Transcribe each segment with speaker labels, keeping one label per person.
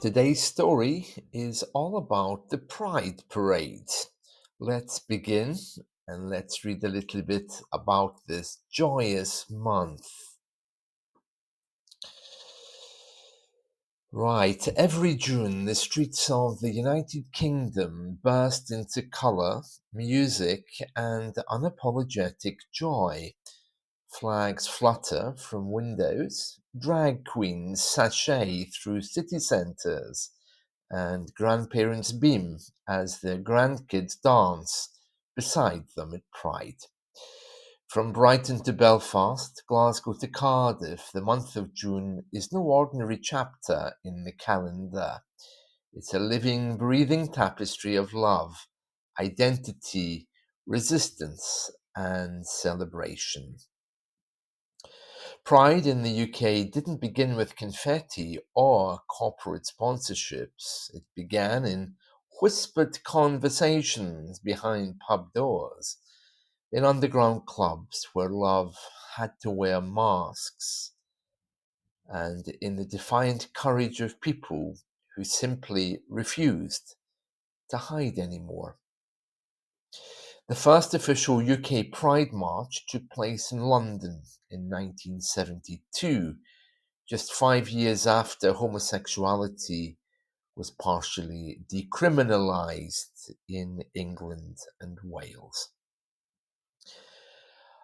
Speaker 1: Today's story is all about the Pride Parade. Let's begin and let's read a little bit about this joyous month. Right, every June the streets of the United Kingdom burst into colour, music, and unapologetic joy. Flags flutter from windows, drag queens sashay through city centres, and grandparents beam as their grandkids dance beside them at Pride. From Brighton to Belfast, Glasgow to Cardiff, the month of June is no ordinary chapter in the calendar. It's a living, breathing tapestry of love, identity, resistance, and celebration. Pride in the UK didn't begin with confetti or corporate sponsorships. It began in whispered conversations behind pub doors, in underground clubs where love had to wear masks, and in the defiant courage of people who simply refused to hide anymore. The first official UK Pride March took place in London in 1972, just 5 years after homosexuality was partially decriminalised in England and Wales.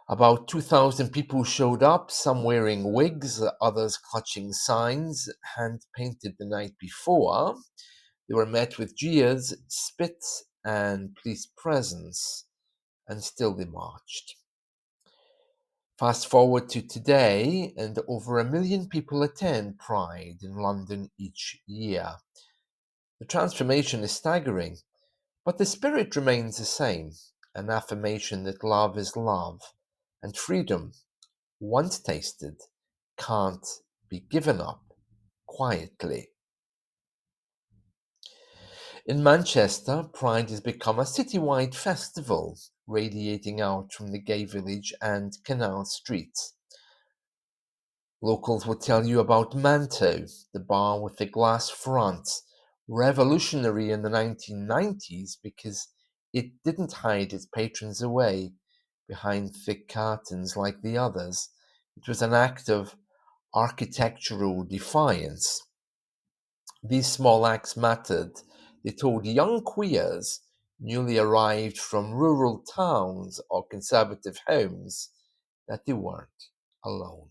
Speaker 1: About 2,000 people showed up, some wearing wigs, others clutching signs hand-painted the night before. They were met with jeers, spit, and police presence, and still they marched. Fast forward to today, and over 1 million people attend Pride in London each year. The transformation is staggering, but the spirit remains the same, an affirmation that love is love, and freedom, once tasted, can't be given up quietly. In Manchester, Pride has become a citywide festival, radiating out from the gay village and Canal Street. Locals will tell you about Manto, the bar with the glass front, revolutionary in the 1990s because it didn't hide its patrons away behind thick curtains like the others. It was an act of architectural defiance. These small acts mattered. They told young queers, newly arrived from rural towns or conservative homes, that they weren't alone.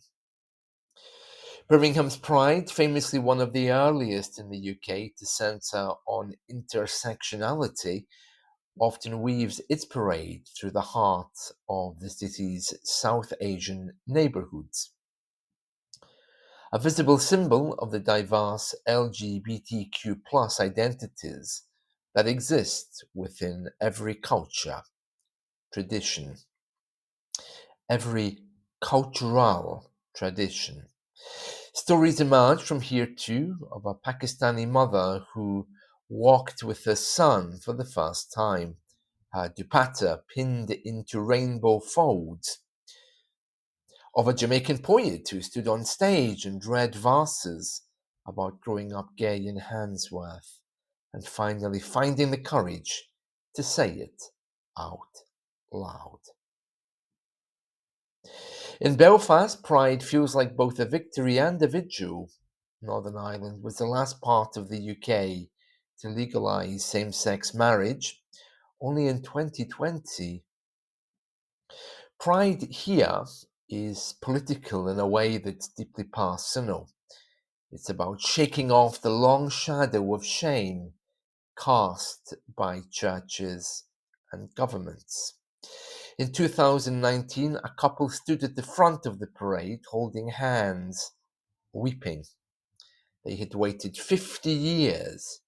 Speaker 1: Birmingham's Pride, famously one of the earliest in the UK to centre on intersectionality, often weaves its parade through the heart of the city's South Asian neighbourhoods. A visible symbol of the diverse LGBTQ plus identities that exist within every culture, tradition, every cultural tradition. Stories emerge from here too of a Pakistani mother who walked with her son for the first time, her dupatta pinned into rainbow folds, of a Jamaican poet who stood on stage and read verses about growing up gay in Handsworth and finally finding the courage to say it out loud. In Belfast, Pride feels like both a victory and a vigil. Northern Ireland was the last part of the UK to legalise same-sex marriage, only in 2020. Pride here is political in a way that's deeply personal. It's about shaking off the long shadow of shame cast by churches and governments. In 2019, a couple stood at the front of the parade holding hands, weeping. They had waited 50 years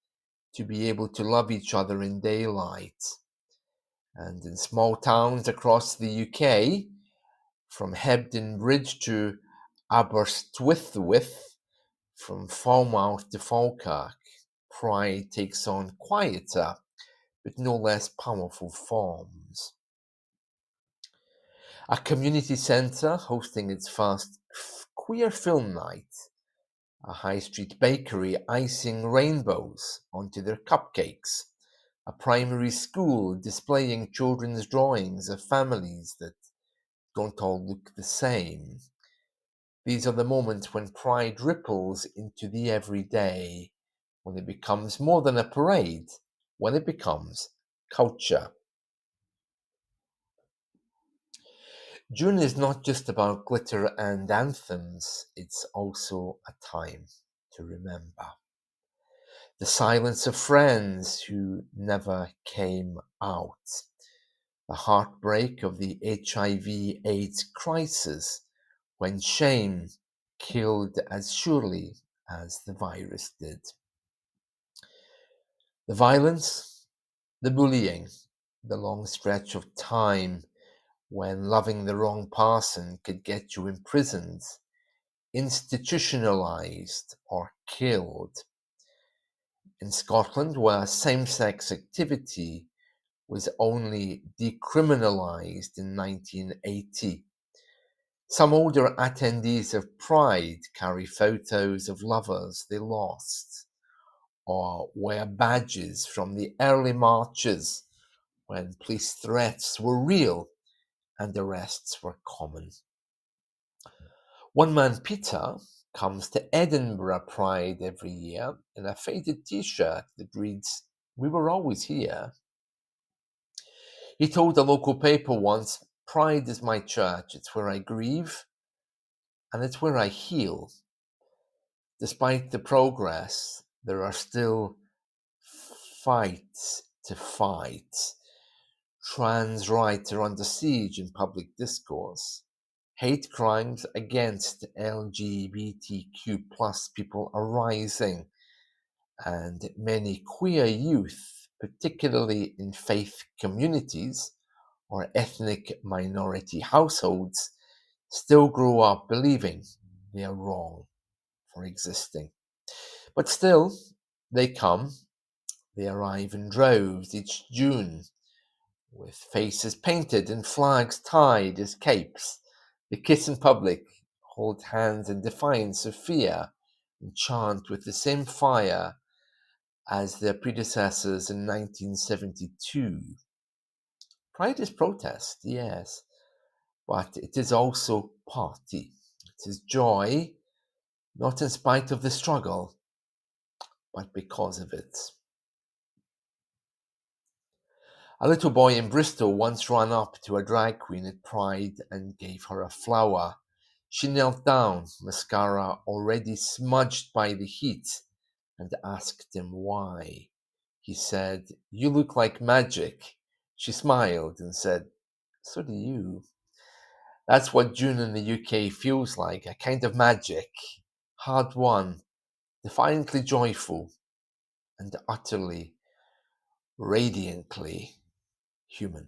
Speaker 1: to be able to love each other in daylight. And in small towns across the UK, from Hebden Bridge to Aberystwyth, from Falmouth to Falkirk, Pride takes on quieter but no less powerful forms. A community centre hosting its first queer film night, a high street bakery icing rainbows onto their cupcakes, a primary school displaying children's drawings of families that don't all look the same. These are the moments when pride ripples into the everyday, when it becomes more than a parade, when it becomes culture. June is not just about glitter and anthems, it's also a time to remember. The silence of friends who never came out. The heartbreak of the HIV/AIDS crisis when shame killed as surely as the virus did. The violence, the bullying, the long stretch of time when loving the wrong person could get you imprisoned, institutionalized, or killed. In Scotland, where same-sex activity was only decriminalized in 1980, some older attendees of Pride carry photos of lovers they lost or wear badges from the early marches when police threats were real and arrests were common. One man, Peter, comes to Edinburgh Pride every year in a faded t-shirt that reads, "We were always here." He told a local paper once, "Pride is my church. It's where I grieve and it's where I heal." Despite the progress, there are still fights to fight. Trans rights are under siege in public discourse. Hate crimes against LGBTQ plus people are rising, and many queer youth, particularly in faith communities or ethnic minority households, still grow up believing they are wrong for existing. But still, they arrive in droves each June, with faces painted and flags tied as capes. They kiss in public, hold hands in defiance of fear, and chant with the same fire as their predecessors in 1972. Pride is protest, yes, but it is also party. It is joy, not in spite of the struggle, but because of it. A little boy in Bristol once ran up to a drag queen at Pride and gave her a flower. She knelt down, mascara already smudged by the heat, and asked him why. He said, "You look like magic." She smiled and said, "So do you." That's what June in the UK feels like, a kind of magic, hard won, defiantly joyful, and utterly, radiantly human.